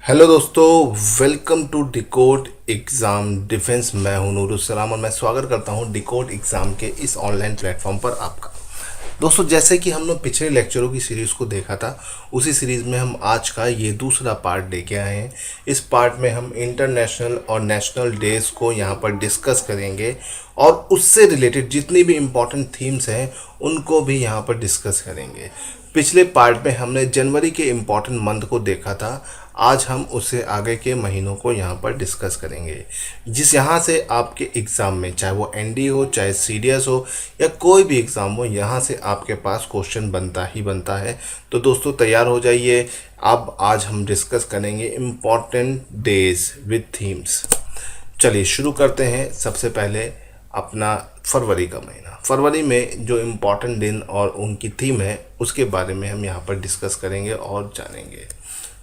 Hello दोस्तों, welcome to decode exam defence. मैं हूं नूरुस्सलाम और मैं स्वागत करता हूं डिकोड एग्ज़ाम के इस ऑनलाइन प्लेटफॉर्म पर आपका। दोस्तों, जैसे कि हम लोग पिछले लेक्चरों की सीरीज़ को देखा था, उसी सीरीज़ में हम आज का ये दूसरा पार्ट लेके आए हैं। इस पार्ट में हम इंटरनेशनल और नेशनल डेज़ को यहाँ पर डिस्कस करेंगे और उससे रिलेटेड जितनी भी इम्पोर्टेंट थीम्स हैं उनको भी यहाँ पर डिस्कस करेंगे। पिछले पार्ट में हमने जनवरी के इम्पॉर्टेंट मंथ को देखा था। आज हम उससे आगे के महीनों को यहाँ पर डिस्कस करेंगे, जिस यहाँ से आपके एग्ज़ाम में, चाहे वो एनडी हो, चाहे सीडीएस हो या कोई भी एग्ज़ाम हो, यहाँ से आपके पास क्वेश्चन बनता ही बनता है। तो दोस्तों तैयार हो जाइए। अब आज हम डिस्कस करेंगे इम्पॉर्टेंट डेज विद थीम्स। चलिए शुरू करते हैं। सबसे पहले अपना फरवरी का महीना। फरवरी में जो इम्पोर्टेंट दिन और उनकी थीम है उसके बारे में हम यहाँ पर डिस्कस करेंगे और जानेंगे।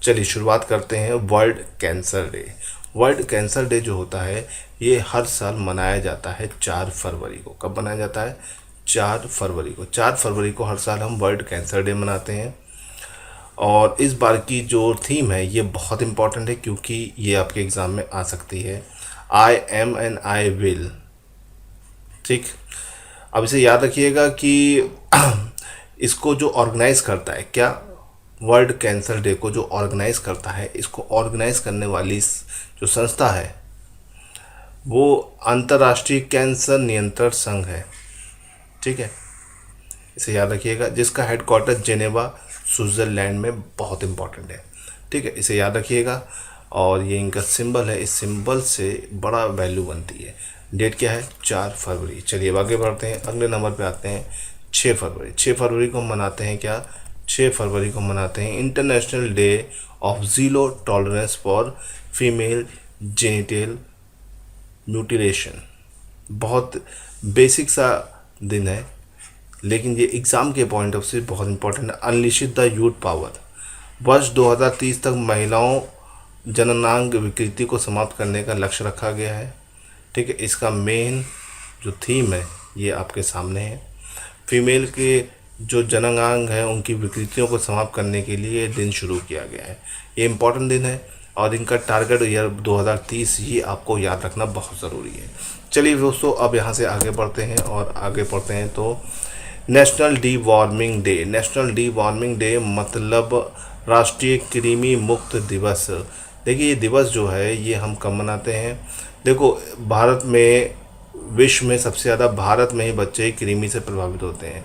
चलिए शुरुआत करते हैं। World cancer day. World cancer day जो होता है ये हर साल मनाया जाता है 4 फरवरी को। कब मनाया जाता है? 4 फरवरी को। 4 फरवरी को हर साल हम वर्ल्ड कैंसर डे मनाते हैं। और इस बार की जो थीम है ये बहुत इम्पॉर्टेंट है क्योंकि ये आपके एग्ज़ाम में आ सकती है। I am and I will. ठीक, अब इसे याद रखिएगा कि इसको जो ऑर्गेनाइज करता है, क्या वर्ल्ड कैंसर डे को जो ऑर्गेनाइज करता है, इसको ऑर्गेनाइज करने वाली जो संस्था है वो अंतर्राष्ट्रीय कैंसर नियंत्रण संघ है। ठीक है, इसे याद रखिएगा, जिसका हेडक्वार्टर जेनेवा स्विट्ज़रलैंड में बहुत इंपॉर्टेंट है। ठीक है, इसे याद रखिएगा। और ये इनका सिंबल है, इस सिंबल से बड़ा वैल्यू बनती है। डेट क्या है? 4 फरवरी। चलिए अब आगे बढ़ते हैं। अगले नंबर पे आते हैं 6 फरवरी। 6 फरवरी को मनाते हैं क्या? 6 फरवरी को मनाते हैं international day of zero tolerance for female genital mutilation. बहुत बेसिक सा दिन है, लेकिन ये एग्ज़ाम के पॉइंट ऑफ से बहुत इंपॉर्टेंट है। अनलिशिट द यूथ पावर। वर्ष 2030 तक महिलाओं जननांग विकृति को समाप्त करने का लक्ष्य रखा गया है। ठीक है, इसका मेन जो थीम है ये आपके सामने है। फीमेल के जो जननांग है उनकी विकृतियों को समाप्त करने के लिए ये दिन शुरू किया गया है। ये इम्पोर्टेंट दिन है और इनका टारगेट ईयर 2030 ये आपको याद रखना बहुत ज़रूरी है। चलिए दोस्तों, अब यहाँ से आगे बढ़ते हैं और आगे पढ़ते हैं। तो national D warming day. National D warming day मतलब राष्ट्रीय कृमि मुक्त दिवस। देखिए ये दिवस जो है ये हम कब मनाते हैं? देखो, भारत में, विश्व में सबसे ज़्यादा भारत में ही बच्चे कृमि से प्रभावित होते हैं।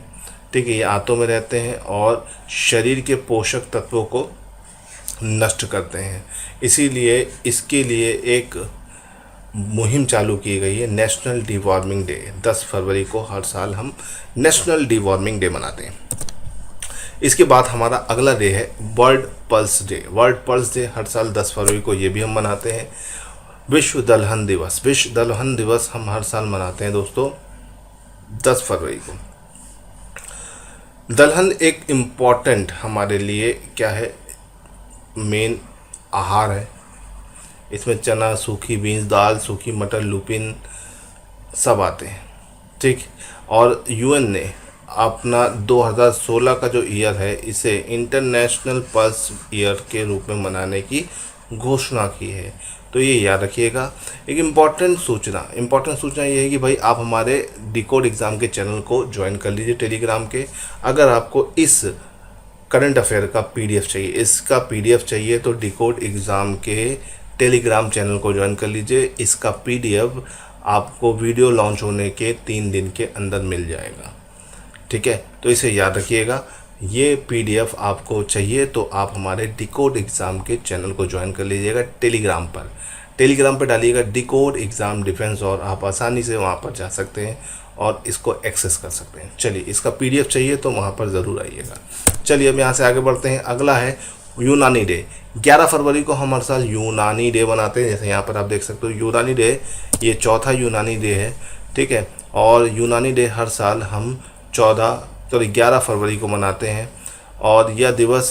ठीक है, ये आंतों में रहते हैं और शरीर के पोषक तत्वों को नष्ट करते हैं। इसीलिए इसके लिए एक मुहिम चालू की गई है, नेशनल डी वार्मिंग डे। 10 फरवरी को हर साल हम नेशनल डी वार्मिंग डे मनाते हैं। इसके बाद हमारा अगला डे है world pulse day. World pulse day हर साल 10 फरवरी को ये भी हम मनाते हैं। विश्व दलहन दिवस। विश्व दलहन दिवस हम हर साल मनाते हैं दोस्तों 10 फरवरी को। दलहन एक इम्पॉर्टेंट हमारे लिए क्या है? मेन आहार है। इसमें चना, सूखी बीन्स, दाल, सूखी मटर, लुपिन सब आते हैं। ठीक, और यूएन ने अपना 2016 का जो ईयर है इसे इंटरनेशनल पल्स ईयर के रूप में मनाने की घोषणा की है। तो ये याद रखिएगा। एक इम्पॉर्टेंट सूचना ये है कि भाई आप हमारे डिकोड एग्ज़ाम के चैनल को ज्वाइन कर लीजिए टेलीग्राम के। अगर आपको इस करंट अफेयर का पीडीएफ चाहिए, इसका पीडीएफ चाहिए, तो डिकोड एग्ज़ाम के टेलीग्राम चैनल को ज्वाइन कर लीजिए। इसका पीडीएफ आपको वीडियो लॉन्च होने के 3 दिन के अंदर मिल जाएगा। ठीक है, तो इसे याद रखिएगा। ये पीडीएफ आपको चाहिए तो आप हमारे डिकोड एग्ज़ाम के चैनल को ज्वाइन कर लीजिएगा टेलीग्राम पर। टेलीग्राम पर डालिएगा डिकोड एग्ज़ाम डिफेंस और आप आसानी से वहाँ पर जा सकते हैं और इसको एक्सेस कर सकते हैं। चलिए, इसका पीडीएफ चाहिए तो वहाँ पर ज़रूर आइएगा। चलिए अब यहाँ से आगे बढ़ते हैं। अगला है यूनानी डे। 11 फरवरी को हम हर साल यूनानी डे मनाते हैं। जैसे यहाँ पर आप देख सकते हो यूनानी डे, ये चौथा यूनानी डे है। ठीक है, और यूनानी डे हर साल हम 11 फरवरी को मनाते हैं। और यह दिवस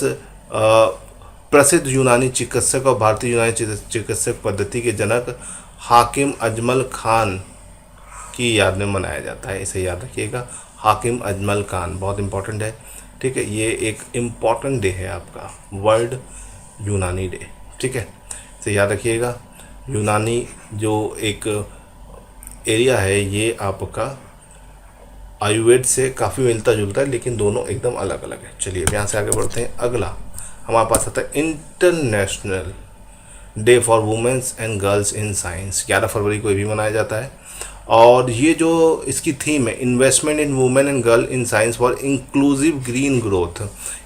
प्रसिद्ध यूनानी चिकित्सक और भारतीय यूनानी चिकित्सक पद्धति के जनक हाकिम अजमल खान की याद में मनाया जाता है। इसे याद रखिएगा, हाकिम अजमल खान बहुत इंपॉर्टेंट है। ठीक है, ये एक इम्पॉर्टेंट डे है आपका, वर्ल्ड यूनानी डे। ठीक है, इसे याद रखिएगा। यूनानी जो एक एरिया है ये आपका आयुर्वेद से काफ़ी मिलता जुलता है, लेकिन दोनों एकदम अलग अलग है। चलिए अब यहाँ से आगे बढ़ते हैं। अगला हमारे पास आता है international day for women's and girls in science. 11 फरवरी को ये भी मनाया जाता है। और ये जो इसकी थीम है, investment in women and girl in science for inclusive green growth,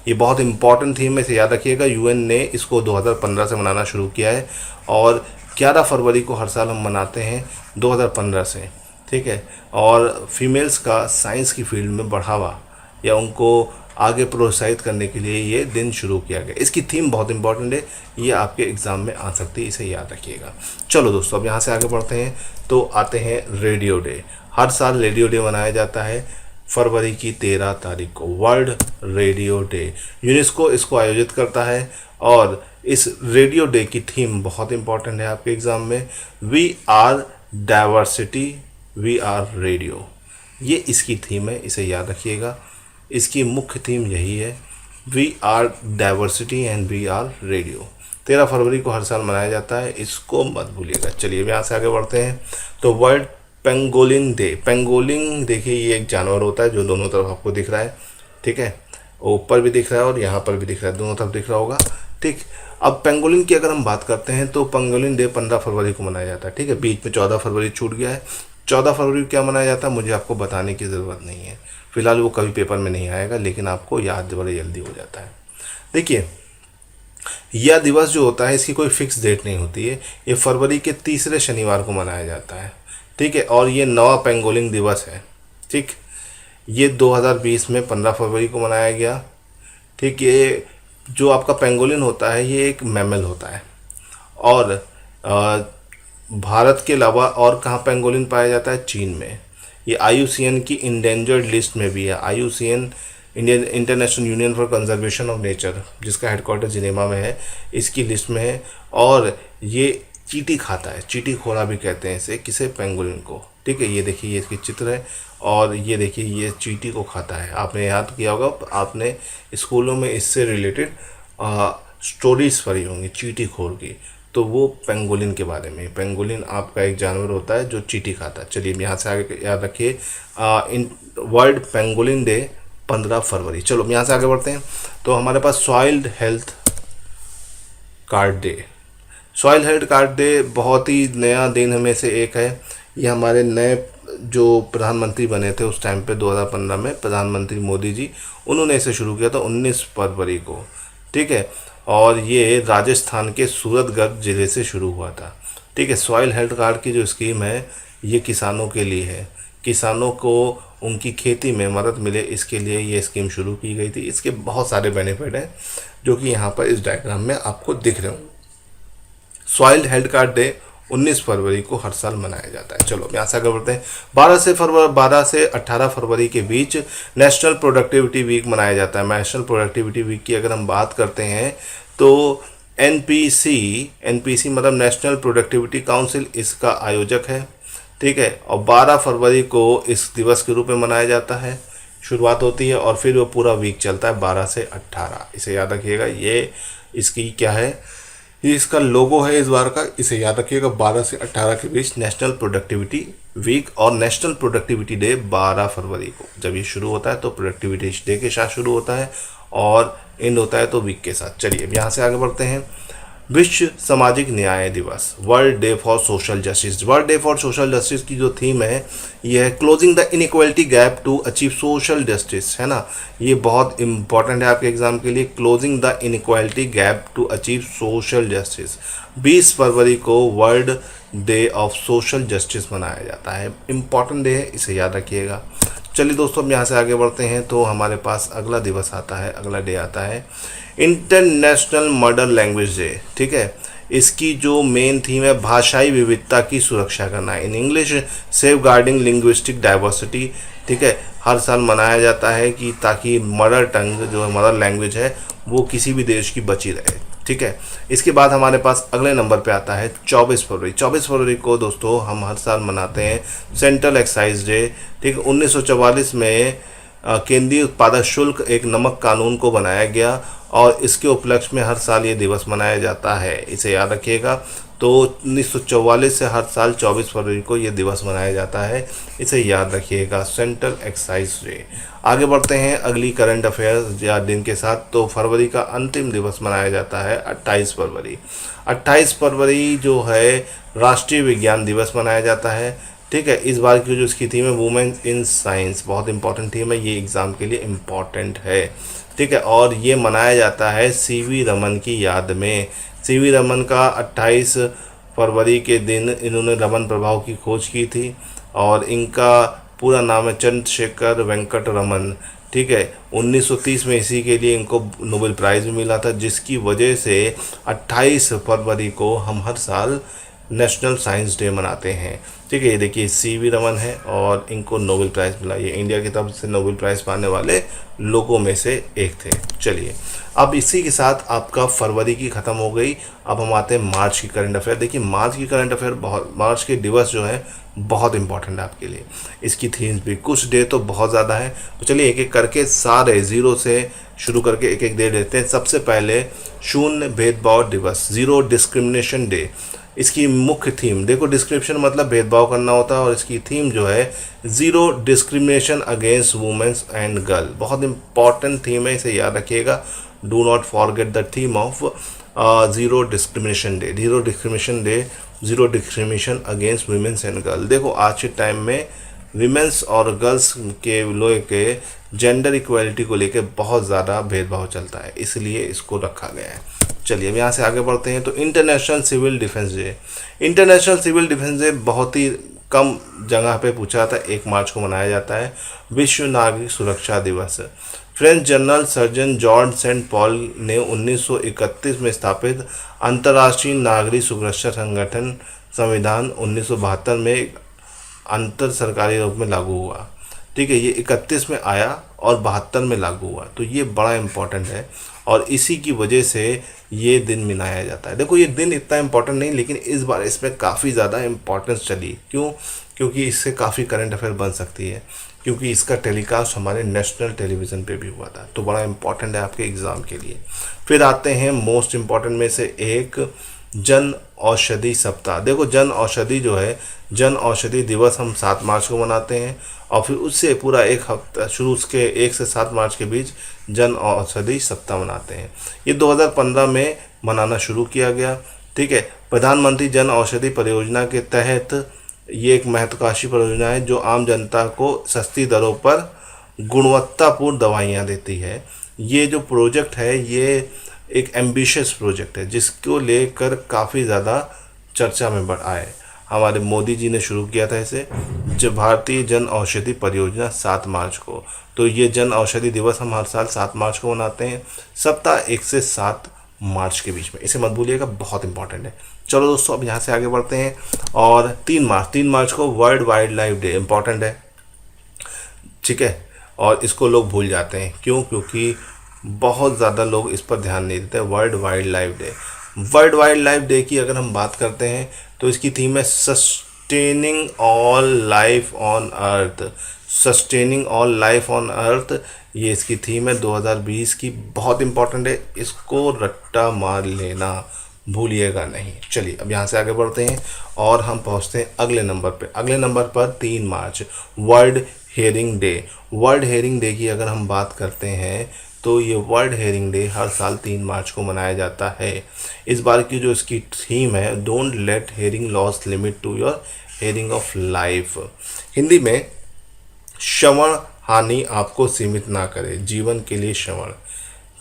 ये बहुत इंपॉर्टेंट थीम है, इसे याद रखिएगा। यूएन ने इसको 2015 से मनाना शुरू किया है और 11 फरवरी को हर साल हम मनाते हैं 2015 से, ठीक है। और फीमेल्स का साइंस की फील्ड में बढ़ावा या उनको आगे प्रोत्साहित करने के लिए ये दिन शुरू किया गया। इसकी थीम बहुत इंपॉर्टेंट है, ये आपके एग्ज़ाम में आ सकती है, इसे याद रखिएगा। चलो दोस्तों अब यहाँ से आगे बढ़ते हैं तो आते हैं रेडियो डे। हर साल रेडियो डे मनाया जाता है फरवरी की 13 तारीख को, वर्ल्ड रेडियो डे। यूनेस्को इसको आयोजित करता है और इस रेडियो डे की थीम बहुत इंपॉर्टेंट है आपके एग्ज़ाम में। We are diversity, we are radio, ये इसकी थीम है, इसे याद रखिएगा। इसकी मुख्य थीम यही है, we are diversity and we are radio. 13 फरवरी को हर साल मनाया जाता है, इसको मत भूलिएगा। चलिए यहाँ से आगे बढ़ते हैं तो वर्ल्ड पेंगोलिन डे। पेंगोलिन देखिए ये एक जानवर होता है जो दोनों तरफ आपको दिख रहा है, ठीक है, ऊपर भी दिख रहा है और यहाँ पर भी दिख रहा है, दोनों तरफ दिख रहा होगा, ठीक। अब पेंगोलिन की अगर हम बात करते हैं तो पेंगोलिन डे 15 फरवरी को मनाया जाता है, ठीक है। बीच में 14 फरवरी छूट गया है। 14 फरवरी को क्या मनाया जाता है मुझे आपको बताने की ज़रूरत नहीं है, फिलहाल वो कभी पेपर में नहीं आएगा, लेकिन आपको याद बड़े जल्दी हो जाता है। देखिए यह दिवस जो होता है इसकी कोई फिक्स डेट नहीं होती है, ये फरवरी के तीसरे शनिवार को मनाया जाता है, ठीक है। और ये नवा पेंगोलिन दिवस है, ठीक। ये 2020 में 15 फरवरी को मनाया गया, ठीक। ये जो आपका पेंगोलिन होता है ये एक मैमल होता है और भारत के अलावा और कहाँ पेंगोलिन पाया जाता है, चीन में। ये IUCN की इंडेंजर्ड लिस्ट में भी है। IUCN Indian international union for conservation of nature, जिसका हेडक्वार्टर जिनेवा में है, इसकी लिस्ट में है। और ये चींटी खाता है, चींटी खोरा भी कहते हैं इसे, किसे, पेंगोलिन को, ठीक है। ये देखिए ये इसकी चित्र है और ये देखिए ये चींटी को खाता है। आपने याद किया होगा, आपने स्कूलों में इससे रिलेटेड स्टोरीज पढ़ी होंगी चींटी खोर की, तो वो पेंगोलिन के बारे में। पेंगोलिन आपका एक जानवर होता है जो चींटी खाता है। चलिए यहाँ से आगे याद रखिए इन वर्ल्ड पेंगोलिन डे 15 फरवरी। चलो यहाँ से आगे बढ़ते हैं तो हमारे पास soil health card day. Soil health card day बहुत ही नया दिन में से एक है। ये हमारे नए जो प्रधानमंत्री बने थे उस टाइम पे 2015 में, प्रधानमंत्री मोदी जी, उन्होंने इसे शुरू किया था 19 फरवरी को, ठीक है। और ये राजस्थान के सूरतगढ़ ज़िले से शुरू हुआ था, ठीक है। सॉइल हेल्थ कार्ड की जो स्कीम है ये किसानों के लिए है, किसानों को उनकी खेती में मदद मिले इसके लिए ये स्कीम शुरू की गई थी। इसके बहुत सारे बेनिफिट हैं जो कि यहाँ पर इस डायग्राम में आपको दिख रहे होंगे। सॉइल हेल्थ कार्ड डे 19 फरवरी को हर साल मनाया जाता है। चलो यहाँ से आगे बढ़ते हैं। 12 से 18 फरवरी के बीच नेशनल प्रोडक्टिविटी वीक मनाया जाता है। नेशनल प्रोडक्टिविटी वीक की अगर हम बात करते हैं तो एनपीसी मतलब नेशनल प्रोडक्टिविटी काउंसिल इसका आयोजक है, ठीक है। और 12 फरवरी को इस दिवस के रूप में मनाया जाता है, शुरुआत होती है और फिर वो पूरा वीक चलता है 12 से 18। इसे याद रखिएगा, ये इसकी क्या है, ये इसका लोगो है इस बार का, इसे याद रखिएगा। 12 से 18 के बीच नेशनल प्रोडक्टिविटी वीक और नेशनल प्रोडक्टिविटी डे 12 फरवरी को जब ये शुरू होता है तो प्रोडक्टिविटी डे के साथ शुरू होता है और एंड होता है तो वीक के साथ। चलिए अब यहाँ से आगे बढ़ते हैं। विश्व सामाजिक न्याय दिवस, world day for social justice. World day for social justice की जो थीम है ये है closing the inequality gap to achieve social justice, है ना। ये बहुत इंपॉर्टेंट है आपके एग्जाम के लिए, closing the inequality gap to achieve social justice. 20 फरवरी को world day of social justice मनाया जाता है। इम्पॉर्टेंट डे है, इसे याद रखिएगा। चलिए दोस्तों अब यहाँ से आगे बढ़ते हैं तो हमारे पास अगला दिवस आता है, अगला डे आता है इंटरनेशनल मदर लैंग्वेज डे, ठीक है। इसकी जो मेन थीम है भाषाई विविधता की सुरक्षा करना, in English safeguarding linguistic diversity, ठीक है। हर साल मनाया जाता है कि ताकि मदर टंग जो मदर लैंग्वेज है वो किसी भी देश की बची रहे, ठीक है। इसके बाद हमारे पास अगले नंबर पे आता है 24 फरवरी। 24 फरवरी को दोस्तों हम हर साल मनाते हैं सेंट्रल एक्साइज डे, ठीक है। 1944 में केंद्रीय उत्पादक शुल्क एक नमक कानून को बनाया गया और इसके उपलक्ष्य में हर साल ये दिवस मनाया जाता है, इसे याद रखिएगा। तो 1944 से हर साल 24 फरवरी को ये दिवस मनाया जाता है, इसे याद रखिएगा, सेंट्रल एक्साइज डे। आगे बढ़ते हैं अगली करंट अफेयर्स या दिन के साथ। तो फरवरी का अंतिम दिवस मनाया जाता है 28 फरवरी। 28 फरवरी जो है राष्ट्रीय विज्ञान दिवस मनाया जाता है। ठीक है, इस बार की जो इसकी थीम है वुमेन इन साइंस, बहुत इंपॉर्टेंट थीम है, ये एग्ज़ाम के लिए इम्पॉर्टेंट है। ठीक है, और ये मनाया जाता है सीवी रमन की याद में। सीवी रमन का 28 फरवरी के दिन इन्होंने रमन प्रभाव की खोज की थी और इनका पूरा नाम है चंद्रशेखर वेंकट रमन। ठीक है, 1930 में इसी के लिए इनको नोबेल प्राइज़ भी मिला था, जिसकी वजह से 28 फरवरी को हम हर साल नेशनल साइंस डे मनाते हैं। ठीक है, ये देखिए सीवी रमन है और इनको नोबेल प्राइज़ मिला, ये इंडिया की तरफ से नोबेल प्राइज़ पाने वाले लोगों में से एक थे। चलिए, अब इसी के साथ आपका फरवरी की ख़त्म हो गई। अब हम आते हैं मार्च की करंट अफेयर। देखिए मार्च की करंट अफेयर मार्च के दिवस जो है बहुत इंपॉर्टेंट है आपके लिए, इसकी थीम्स भी कुछ डे तो बहुत ज़्यादा है। तो चलिए एक एक करके सारे ज़ीरो से शुरू करके एक एक दे देते हैं। सबसे पहले शून्य भेदभाव दिवस, ज़ीरो डिस्क्रिमिनेशन डे। इसकी मुख्य थीम देखो, डिस्क्रिप्शन मतलब भेदभाव करना होता है और इसकी थीम जो है zero discrimination against women's and girl. बहुत इंपॉर्टेंट थीम है, इसे याद रखिएगा। Do not forget the theme of zero discrimination day. Zero discrimination against women's and girl. देखो आज के टाइम में विमेंस और गर्ल्स के लोग के जेंडर इक्वालिटी को लेकर बहुत ज़्यादा भेदभाव चलता है, इसलिए इसको रखा गया है। चलिए अब यहाँ से आगे बढ़ते हैं। तो international civil defence day. International civil defence day बहुत ही कम जगह पे पूछा जाता है, 1 मार्च को मनाया जाता है। विश्व नागरिक सुरक्षा दिवस। French general surgeon George Saint Paul ने 1931 में स्थापित अंतर्राष्ट्रीय नागरिक सुरक्षा संगठन संविधान 1972 में एक अंतर सरकारी रूप में लागू हुआ। ठीक है, ये 31 में आया और 72 में लागू हुआ, तो ये बड़ा इम्पोर्टेंट है और इसी की वजह से ये दिन मनाया जाता है। देखो ये दिन इतना इम्पोर्टेंट नहीं, लेकिन इस बार इसमें काफ़ी ज़्यादा इम्पोर्टेंस चली। क्यों? क्योंकि इससे काफ़ी करंट अफेयर बन सकती है, क्योंकि इसका टेलीकास्ट हमारे नेशनल टेलीविज़न पे भी हुआ था, तो बड़ा इम्पोर्टेंट है आपके एग्ज़ाम के लिए। फिर आते हैं मोस्ट इम्पॉर्टेंट में से एक, जन औषधि सप्ताह। देखो जन औषधि जो है, जन औषधि दिवस हम 7 मार्च को मनाते हैं और फिर उससे पूरा एक हफ्ता शुरू, उसके 1 से 7 मार्च के बीच जन औषधि सप्ताह मनाते हैं। ये 2015 में मनाना शुरू किया गया। ठीक है, प्रधानमंत्री जन औषधि परियोजना के तहत ये एक महत्वाकांक्षी परियोजना है जो आम जनता को सस्ती दरों पर गुणवत्तापूर्ण दवाइयाँ देती है। ये जो प्रोजेक्ट है ये एक एम्बिशियस प्रोजेक्ट है जिसको लेकर काफ़ी ज़्यादा चर्चा में आए। हमारे मोदी जी ने शुरू किया था इसे, जो भारतीय जन औषधि परियोजना 7 मार्च को। तो ये जन औषधि दिवस हम हर साल 7 मार्च को मनाते हैं, सप्ताह 1 से 7 मार्च के बीच में, इसे मत भूलिएगा, बहुत इंपॉर्टेंट है। चलो दोस्तों अब यहाँ से आगे बढ़ते हैं। और 3 मार्च को world wild life day important है। ठीक है, और इसको लोग भूल जाते हैं, क्यों? क्योंकि बहुत ज़्यादा लोग इस पर ध्यान नहीं देते। World wild life day, world wild life day की अगर हम बात करते हैं तो इसकी थीम है sustaining all life on earth. Sustaining all life on earth, ये इसकी थीम है 2020 की, बहुत इंपॉर्टेंट है, इसको रट्टा मार लेना भूलिएगा नहीं। चलिए अब यहाँ से आगे बढ़ते हैं और हम पहुँचते हैं अगले नंबर पे। अगले नंबर पर 3 मार्च world hearing day. World hearing day की अगर हम बात करते हैं तो ये वर्ल्ड हेयरिंग डे हर साल 3 मार्च को मनाया जाता है। इस बार की जो इसकी थीम है, don't let hearing loss limit to your hearing of life. Hindi में श्रवण हानि आपको सीमित ना करे, जीवन के लिए श्रवण।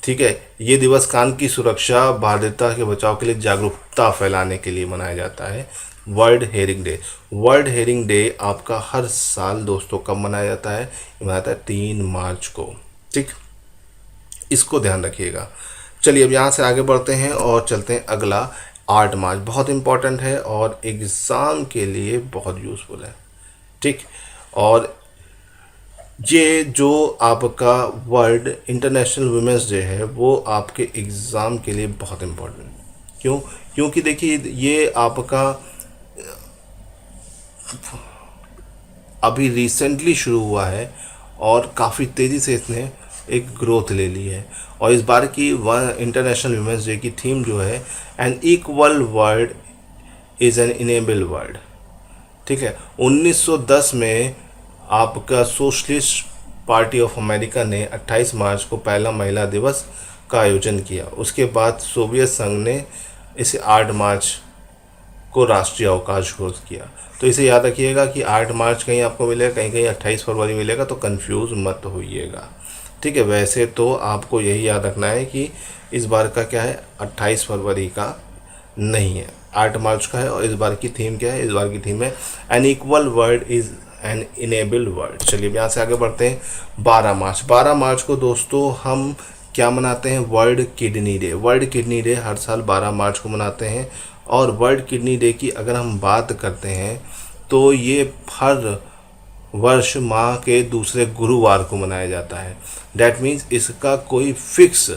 ठीक है, ये दिवस कान की सुरक्षा, बाध्यता के बचाव के लिए जागरूकता फैलाने के लिए मनाया जाता है। World hearing day, world hearing day आपका हर साल दोस्तों कब मनाया जाता है? मनाया जाता है 3 मार्च को। ठीक, इसको ध्यान रखिएगा। चलिए अब यहाँ से आगे बढ़ते हैं और चलते हैं अगला 8 मार्च। बहुत इंपॉर्टेंट है और एग्ज़ाम के लिए बहुत यूज़फुल है। ठीक, और ये जो आपका वर्ल्ड इंटरनेशनल वुमेंस डे है वो आपके एग्ज़ाम के लिए बहुत इम्पोर्टेंट है। क्यों? क्योंकि देखिए ये आपका अभी रिसेंटली शुरू हुआ है और काफ़ी तेज़ी से इसने एक ग्रोथ ले ली है। और इस बार की इंटरनेशनल वुमेंस डे की थीम जो है, an equal world is an enable world. ठीक है, 1910 में आपका सोशलिस्ट पार्टी ऑफ अमेरिका ने 28 मार्च को पहला महिला दिवस का आयोजन किया। उसके बाद सोवियत संघ ने इसे 8 मार्च को राष्ट्रीय अवकाश घोषित किया। तो इसे याद रखिएगा कि 8 मार्च कहीं आपको मिलेगा, कहीं कहीं 28 फरवरी मिलेगा, तो कंफ्यूज मत होइएगा। ठीक है, वैसे तो आपको यही याद रखना है कि इस बार का क्या है, 28 फरवरी का नहीं है, 8 मार्च का है। और इस बार की थीम क्या है, इस बार की थीम है an equal world is an enable world. चलिए यहाँ से आगे बढ़ते हैं। 12 मार्च को दोस्तों हम क्या मनाते हैं, world kidney day. World kidney day हर साल 12 मार्च को मनाते हैं। और वर्ल्ड किडनी डे की अगर हम बात करते हैं तो ये हर वर्ष माह के दूसरे गुरुवार को मनाया जाता है। डैट मीन्स इसका कोई फिक्स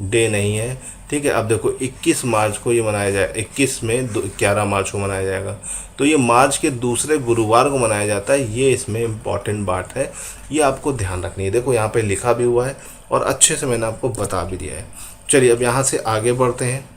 डे नहीं है। ठीक है, अब देखो 21 मार्च को ये मनाया जाए, 21 में 11 मार्च को मनाया जाएगा, तो ये मार्च के दूसरे गुरुवार को मनाया जाता है। ये इसमें इम्पॉर्टेंट बात है, ये आपको ध्यान रखनी है। देखो यहाँ पे लिखा भी हुआ है और अच्छे से मैंने आपको बता भी दिया है। चलिए अब यहाँ से आगे बढ़ते हैं।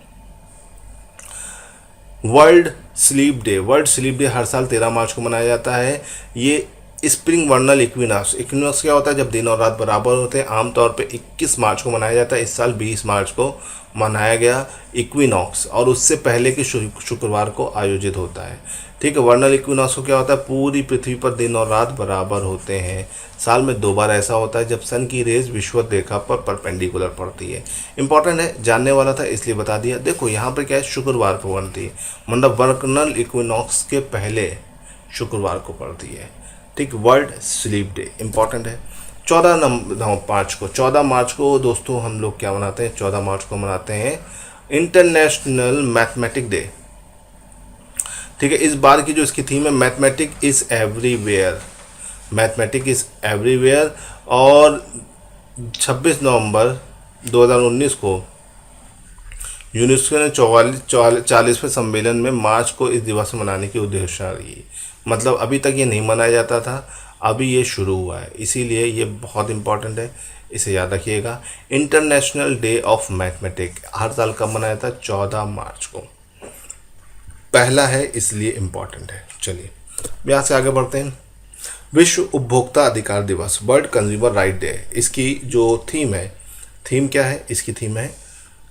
World sleep day. World sleep day हर साल 13 मार्च को मनाया जाता है। ये स्प्रिंग वर्नल इक्विनॉक्स। इक्विनॉक्स क्या होता है, जब दिन और रात बराबर होते हैं। आमतौर पे 21 मार्च को मनाया जाता है। इस साल 20 मार्च को मनाया गया इक्विनॉक्स, और उससे पहले के शुक्रवार को आयोजित होता है। ठीक है, वर्नल इक्विनॉक्स को क्या होता है, पूरी पृथ्वी पर दिन और रात बराबर होते हैं। साल में 2 बार ऐसा होता है जब सन की रेज विषुवत रेखा पर परपेंडिकुलर पड़ती है। इंपॉर्टेंट है, जानने वाला था इसलिए बता दिया। देखो यहाँ पर क्या है, शुक्रवार को बनती है, मतलब वर्नल इक्विनॉक्स के पहले शुक्रवार को पड़ती है। ठीक, वर्ल्ड स्लीप डे इंपॉर्टेंट है। 14 मार्च को दोस्तों हम लोग क्या मनाते हैं, 14 मार्च को मनाते हैं इंटरनेशनल मैथमेटिक डे। ठीक है, इस बार की जो इसकी थीम है, mathematic is everywhere. Mathematic is everywhere. और 26 नवंबर 2019 को यूनेस्को ने 40वें सम्मेलन में मार्च को इस दिवस मनाने की घोषणा की। मतलब अभी तक ये नहीं मनाया जाता था, अभी ये शुरू हुआ है, इसीलिए ये बहुत इंपॉर्टेंट है, इसे याद रखिएगा। इंटरनेशनल डे ऑफ मैथमेटिक हर साल कब मनाया था, 14 मार्च को पहला है, इसलिए इम्पॉर्टेंट है। चलिए यहाँ से आगे बढ़ते हैं। विश्व उपभोक्ता अधिकार दिवस, वर्ल्ड कंज्यूमर राइट डे। इसकी जो थीम है, थीम क्या है, इसकी थीम है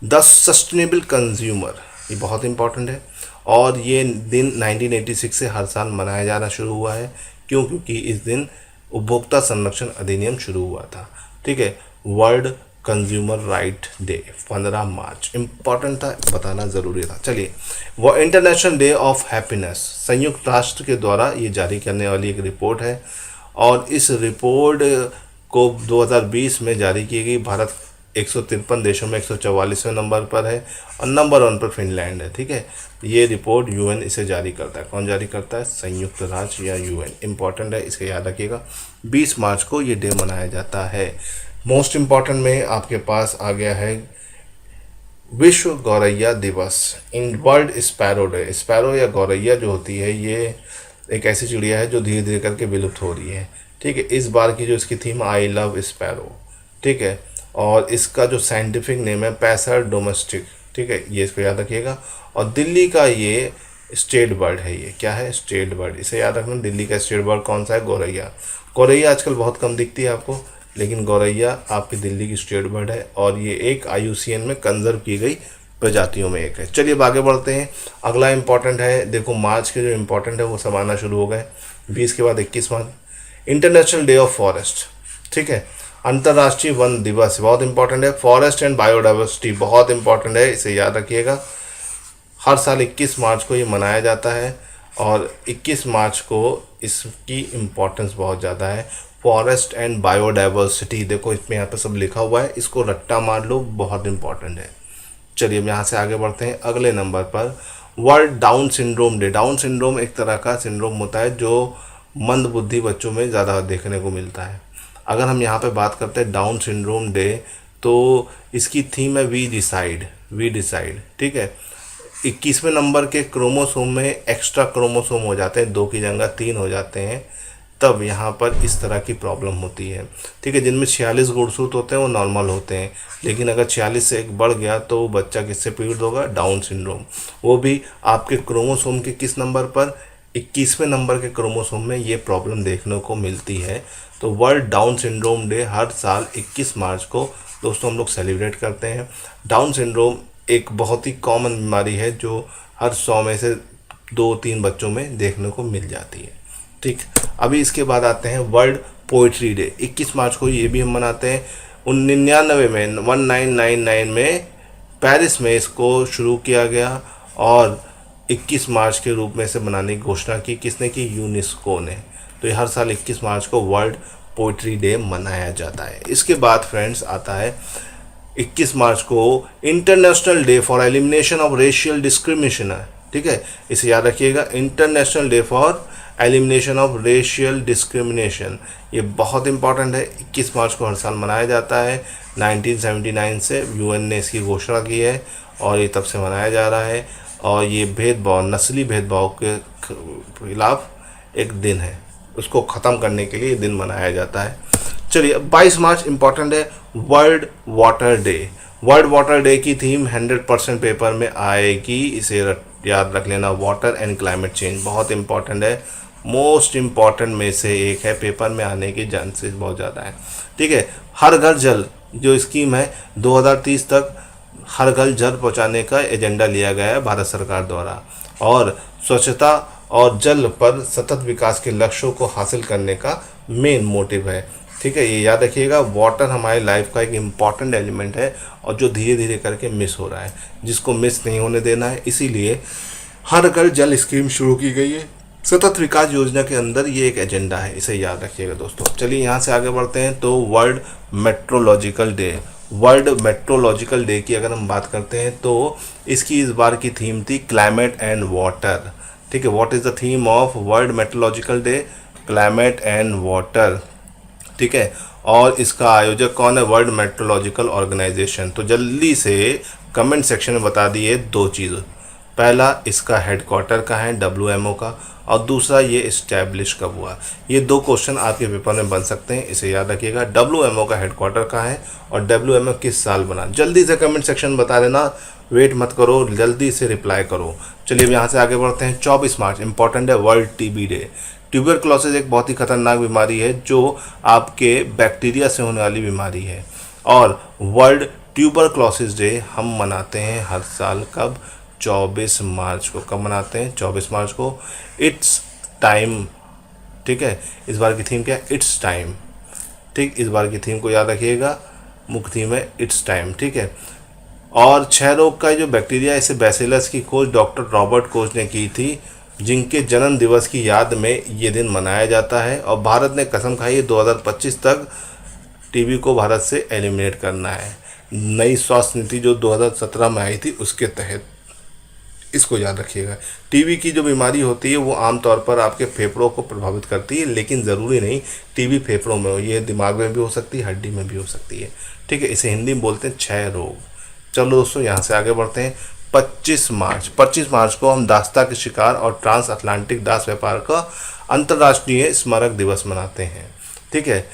द सस्टेनेबल कंज्यूमर। ये बहुत इंपॉर्टेंट है और ये दिन 1986 से हर साल मनाया जाना शुरू हुआ है। क्यों, क्योंकि इस दिन उपभोक्ता संरक्षण अधिनियम शुरू हुआ था। ठीक है, वर्ल्ड कंज्यूमर राइट डे 15 मार्च इंपॉर्टेंट था, बताना ज़रूरी था। चलिए, वो इंटरनेशनल डे ऑफ हैप्पीनेस, संयुक्त राष्ट्र के द्वारा ये जारी करने वाली एक रिपोर्ट है और इस रिपोर्ट को 2020 में जारी की गई। भारत 153 देशों में 144वें नंबर पर है और नंबर 1 पर फिनलैंड है। ठीक है, ये रिपोर्ट यूएन इसे जारी करता है। कौन जारी करता है, संयुक्त राष्ट्र या यूएन। इंपॉर्टेंट है, इसे याद रखिएगा। 20 मार्च को ये डे मनाया जाता है। मोस्ट इम्पॉर्टेंट में आपके पास आ गया है विश्व गौरैया दिवस, in world sparrow day. Sparrow या गौरैया जो होती है, ये एक ऐसी चिड़िया है जो धीरे धीरे करके विलुप्त हो रही है। ठीक है, इस बार की जो इसकी थीम आई लव स्पैरो। ठीक है, और इसका जो साइंटिफिक नेम है पैसर डोमेस्टिक। ठीक है, ये इसको याद रखिएगा। और दिल्ली का ये स्टेट बर्ड है। ये क्या है, स्टेट बर्ड, इसे याद रखना। दिल्ली का स्टेट बर्ड कौन सा है, गौरैया। गौरैया आजकल बहुत कम दिखती है आपको, लेकिन गौरैया आपकी दिल्ली की स्टेट बर्ड है और ये एक IUCN में कंजर्व की गई प्रजातियों में एक है। चलिए अब आगे बढ़ते हैं। अगला इंपॉर्टेंट है, देखो मार्च के जो इंपॉर्टेंट है वो सब आना शुरू हो गए। 20 के बाद 21 मार्च इंटरनेशनल डे ऑफ फॉरेस्ट। ठीक है, अंतर्राष्ट्रीय वन दिवस बहुत इंपॉर्टेंट है। फॉरेस्ट एंड बायोडाइवर्सिटी बहुत इंपॉर्टेंट है, इसे याद रखिएगा। हर साल 21 मार्च को ये मनाया जाता है और 21 मार्च को इसकी इम्पोर्टेंस बहुत ज़्यादा है। फॉरेस्ट एंड बायोडाइवर्सिटी, देखो इसमें यहाँ पे सब लिखा हुआ है, इसको रट्टा मार लो, बहुत इंपॉर्टेंट है। चलिए अब यहाँ से आगे बढ़ते हैं। अगले नंबर पर world down syndrome day. Down syndrome एक तरह का सिंड्रोम होता है जो मंद बुद्धि बच्चों में ज़्यादा देखने को मिलता है। अगर हम यहाँ पे बात करते हैं डाउन सिंड्रोम डे, तो इसकी थीम है वी डिसाइड। ठीक है, 21वें नंबर के क्रोमोसोम में एक्स्ट्रा क्रोमोसोम हो जाते हैं, 2 की जगह 3 हो जाते हैं। तब यहाँ पर इस तरह की प्रॉब्लम होती है। ठीक है, जिनमें 46 गुणसूत्र होते हैं वो नॉर्मल होते हैं, लेकिन अगर 46 से एक बढ़ गया तो वो बच्चा किससे पीड़ित होगा, डाउन सिंड्रोम। वो भी आपके क्रोमोसोम के किस नंबर पर, 21वें नंबर के क्रोमोसोम में ये प्रॉब्लम देखने को मिलती है। तो वर्ल्ड डाउन सिंड्रोम डे हर साल 21 मार्च को दोस्तों हम लोग सेलिब्रेट करते हैं। डाउन सिंड्रोम एक बहुत ही कॉमन बीमारी है जो हर 100 में से 2-3 बच्चों में देखने को मिल जाती है। ठीक, अभी इसके बाद आते हैं वर्ल्ड पोइट्री डे। 21 मार्च को ये भी हम मनाते हैं। 1999 में 1999 में पेरिस में इसको शुरू किया गया और 21 मार्च के रूप में इसे मनाने की घोषणा की। किसने की, यूनेस्को ने। तो ये हर साल 21 मार्च को वर्ल्ड पोइट्री डे मनाया जाता है। इसके बाद फ्रेंड्स आता है 21 मार्च को international day for elimination of racial discrimination है। ठीक है, इसे याद रखिएगा, international day for elimination of racial discrimination. ये बहुत इंपॉर्टेंट है, 21 मार्च को हर साल मनाया जाता है। 1979 से यूएन ने इसकी घोषणा की है और ये तब से मनाया जा रहा है। और ये भेदभाव, नस्ली भेदभाव के खिलाफ एक दिन है, उसको ख़त्म करने के लिए दिन मनाया जाता है। चलिए, 22 मार्च इंपॉर्टेंट है, world water day. World water day की थीम 100% पेपर में आएगी, इसे याद रख लेना। वाटर एंड क्लाइमेट चेंज बहुत इंपॉर्टेंट है, मोस्ट इम्पॉर्टेंट में से एक है, पेपर में आने की चांसेस बहुत ज़्यादा है। ठीक है, हर घर जल जो स्कीम है 2030 तक हर घर जल पहुंचाने का एजेंडा लिया गया है भारत सरकार द्वारा, और स्वच्छता और जल पर सतत विकास के लक्ष्यों को हासिल करने का मेन मोटिव है। ठीक है, ये याद रखिएगा, वाटर हमारी लाइफ का एक इम्पॉर्टेंट एलिमेंट है और जो धीरे धीरे करके मिस हो रहा है, जिसको मिस नहीं होने देना है। इसीलिए हर घर जल स्कीम शुरू की गई है। सतत विकास योजना के अंदर ये एक एजेंडा है, इसे याद रखिएगा दोस्तों। चलिए यहाँ से आगे बढ़ते हैं। तो world metrological day, world metrological day की अगर हम बात करते हैं तो इसकी इस बार की थीम थी क्लाइमेट एंड वाटर। ठीक है, what is the theme of world metrological day, climate and water. ठीक है, और इसका आयोजक कौन है, वर्ल्ड मेट्रोलॉजिकल ऑर्गेनाइजेशन। तो जल्दी से कमेंट सेक्शन में बता दिए दो चीज़, पहला इसका हेडक्वार्टर कहाँ है, WMO का, और दूसरा ये इस्टेब्लिश कब हुआ। ये दो क्वेश्चन आपके पेपर में बन सकते हैं, इसे याद रखिएगा। WMO का हेडक्वार्टर कहाँ है और WMO किस साल बना, जल्दी से कमेंट सेक्शन बता देना, वेट मत करो, जल्दी से रिप्लाई करो। चलिए अब यहाँ से आगे बढ़ते हैं। 24 मार्च इंपॉर्टेंट है, वर्ल्ड TB डे। ट्यूबरक्लोसिस एक बहुत ही खतरनाक बीमारी है जो आपके बैक्टीरिया से होने वाली बीमारी है, और वर्ल्ड ट्यूबरक्लोसिस डे हम मनाते हैं हर साल कब, 24 मार्च को। कब मनाते हैं, 24 मार्च को। It's time. ठीक है, इस बार की थीम क्या है, इट्स टाइम। ठीक, इस बार की थीम को याद रखिएगा, मुख्य थीम है इट्स टाइम। ठीक है, और क्षय रोग का जो बैक्टीरिया इसे बैसिलस की खोज डॉक्टर रॉबर्ट कोच ने की थी, जिनके जन्म दिवस की याद में ये दिन मनाया जाता है। और भारत ने कसम खाई है 2025 तक TB को भारत से एलिमिनेट करना है। नई स्वास्थ्य नीति जो 2017 में आई थी उसके तहत, इसको याद रखिएगा। TB की जो बीमारी होती है वो आमतौर पर आपके फेफड़ों को प्रभावित करती है, लेकिन ज़रूरी नहीं TB फेफड़ों में हो, ये दिमाग में भी हो सकती है, हड्डी में भी हो सकती है। ठीक है, इसे हिंदी में बोलते हैं क्षय रोग। चलो दोस्तों यहाँ से आगे बढ़ते हैं। 25 मार्च को हम दास्ता के शिकार और ट्रांस अटलांटिक दास व्यापार का अंतर्राष्ट्रीय स्मारक दिवस मनाते हैं। ठीक है,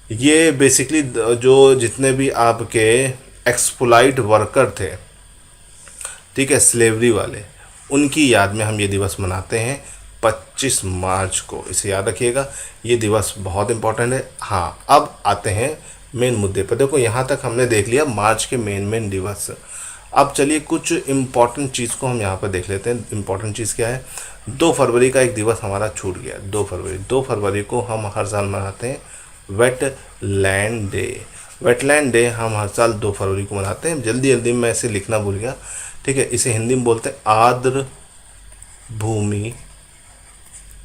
ये बेसिकली जो जितने भी आपके एक्सप्लॉइट वर्कर थे, ठीक है, स्लेवरी वाले, उनकी याद में हम ये दिवस मनाते हैं 25 मार्च को। इसे याद रखिएगा, ये दिवस बहुत इंपॉर्टेंट है। हाँ, अब आते हैं मेन मुद्दे पर। देखो यहाँ तक हमने देख लिया मार्च के मेन दिवस। अब चलिए कुछ इम्पॉर्टेंट चीज़ को हम यहाँ पर देख लेते हैं। इम्पॉर्टेंट चीज़ क्या है, 2 फरवरी का एक दिवस हमारा छूट गया। 2 फरवरी को हम हर साल मनाते हैं वेटलैंड डे। वेटलैंड डे हम हर साल 2 फरवरी को मनाते हैं। जल्दी मैं इसे लिखना भूल गया। ठीक है, इसे हिंदी में बोलते हैं आर्द्र भूमि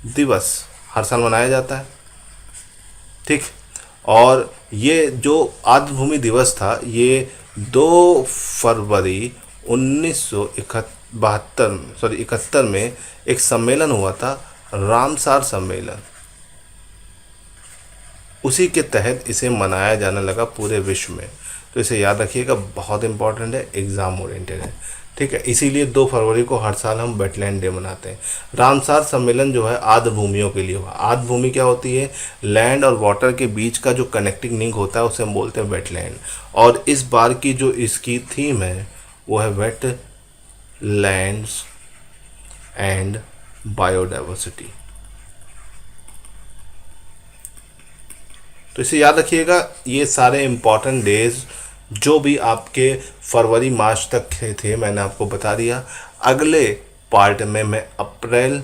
दिवस, हर साल मनाया जाता है। ठीक, और ये जो आर्द्र भूमि दिवस था ये 2 फरवरी 1971 में एक सम्मेलन हुआ था, रामसार सम्मेलन, उसी के तहत इसे मनाया जाने लगा पूरे विश्व में। तो इसे याद रखिएगा, बहुत इंपॉर्टेंट है, एग्ज़ाम ओरिएंटेड है। ठीक है, इसीलिए 2 फरवरी को हर साल हम वेटलैंड डे मनाते हैं। रामसार सम्मेलन जो है आर्द्र भूमियों के लिए हुआ। आर्द्र भूमि क्या होती है? लैंड और वाटर के बीच का जो कनेक्टिंग लिंक होता है उसे हम बोलते हैं वेटलैंड। और इस बार की जो इसकी थीम है वो है वेट लैंड्स एंड बायोडाइवर्सिटी। तो इसे याद रखिएगा, ये सारे इम्पॉर्टेंट डेज जो भी आपके फरवरी मार्च तक के थे मैंने आपको बता दिया। अगले पार्ट में मैं अप्रैल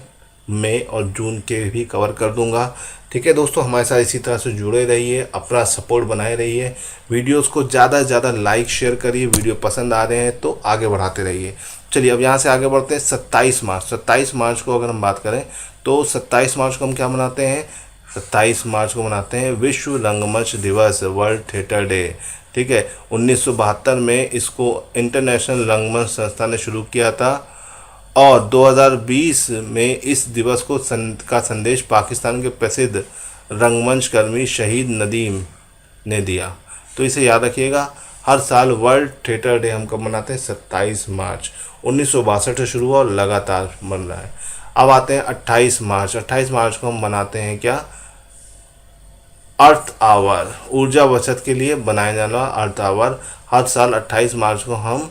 मई और जून के भी कवर कर दूंगा। ठीक है दोस्तों, हमारे साथ इसी तरह से जुड़े रहिए, अपना सपोर्ट बनाए रहिए, वीडियोस को ज़्यादा से ज़्यादा लाइक शेयर करिए। वीडियो पसंद आ रहे हैं तो आगे बढ़ाते रहिए। चलिए अब यहाँ से आगे बढ़ते हैं। 27 मार्च, 27 मार्च को अगर हम बात करें तो 27 मार्च को हम क्या मनाते हैं? 27 मार्च को मनाते हैं विश्व रंगमंच दिवस, वर्ल्ड थिएटर डे। ठीक है, 1972 में इसको इंटरनेशनल रंगमंच संस्था ने शुरू किया था और 2020 में इस दिवस को का संदेश पाकिस्तान के प्रसिद्ध रंगमंच कर्मी शहीद नदीम ने दिया। तो इसे याद रखिएगा, हर साल वर्ल्ड थिएटर डे हम कब मनाते हैं? 27 मार्च। 1962 से शुरू हुआ और लगातार बन रहा है। अब आते हैं 28 मार्च। 28 मार्च को हम मनाते हैं क्या? अर्थ आवर, ऊर्जा बचत के लिए बनाया जाने वाला अर्थ आवर। हर साल 28 मार्च को हम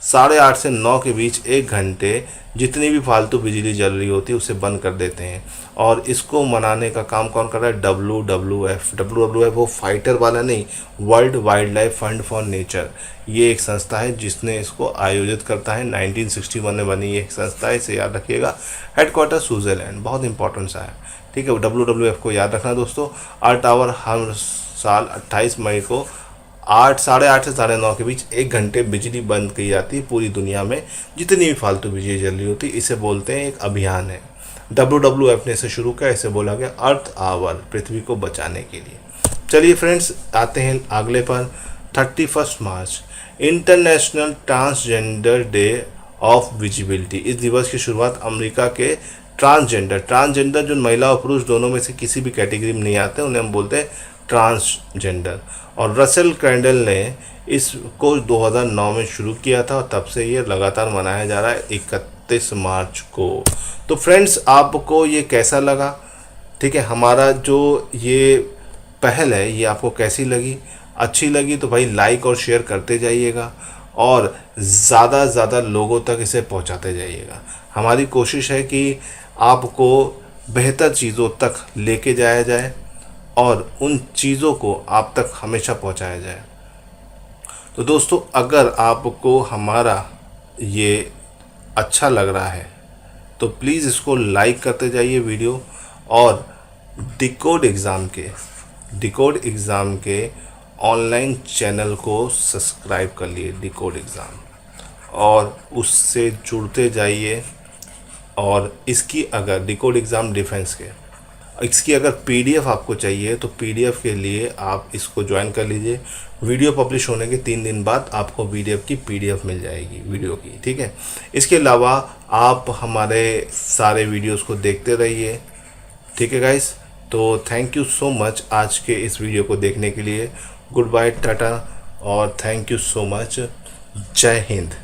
8:30 से 9 के बीच 1 घंटे जितनी भी फालतू बिजली जल रही होती है उसे बंद कर देते हैं। और इसको मनाने का काम कौन कर रहा है? WWF। WWF वो फाइटर वाला नहीं, world wild life fund for nature. ये एक संस्था है जिसने इसको आयोजित करता है। 1961 में बनी ये एक संस्था है, इसे याद रखिएगा। हेडक्वार्टर स्विट्जरलैंड, बहुत इंपॉर्टेंट सा है। ठीक है, WWF को याद रखना दोस्तों। अर्थ आवर हर साल 28 मई को 8:30 से 9:30 के बीच 1 घंटे बिजली बंद की जाती है पूरी दुनिया में, जितनी भी फालतू बिजली जल रही होती। इसे बोलते हैं, एक अभियान है, WWF ने इसे शुरू किया। इसे बोला गया अर्थ आवर, पृथ्वी को बचाने के लिए। चलिए फ्रेंड्स, आते हैं अगले पर। 31 मार्च, international transgender day of visibility. इस दिवस की शुरुआत अमेरिका के ट्रांसजेंडर जो महिला और पुरुष दोनों में से किसी भी कैटेगरी में नहीं आते उन्हें हम बोलते हैं ट्रांसजेंडर। और रसेल कैंडल ने इसको 2009 में शुरू किया था और तब से ये लगातार मनाया जा रहा है 31 मार्च को। तो फ्रेंड्स, आपको ये कैसा लगा? ठीक है, हमारा जो ये पहल है ये आपको कैसी लगी? अच्छी लगी तो भाई लाइक और शेयर करते जाइएगा और ज़्यादा से ज़्यादा लोगों तक इसे पहुंचाते जाइएगा। हमारी कोशिश है कि आपको बेहतर चीज़ों तक लेके जाया जाए और उन चीज़ों को आप तक हमेशा पहुंचाया जाए। तो दोस्तों, अगर आपको हमारा ये अच्छा लग रहा है तो प्लीज़ इसको लाइक करते जाइए वीडियो, और डिकोड एग्ज़ाम के ऑनलाइन चैनल को सब्सक्राइब कर लिए, डिकोड एग्ज़ाम, और उससे जुड़ते जाइए। और इसकी अगर डिकोड एग्ज़ाम डिफेंस के इसकी अगर PDF आपको चाहिए तो PDF के लिए आप इसको ज्वाइन कर लीजिए। वीडियो पब्लिश होने के 3 दिन बाद आपको PDF की PDF मिल जाएगी वीडियो की। ठीक है, इसके अलावा आप हमारे सारे वीडियोस को देखते रहिए। ठीक है गाइस, तो थैंक यू सो मच आज के इस वीडियो को देखने के लिए। गुड बाय, टाटा और थैंक यू सो मच। जय हिंद।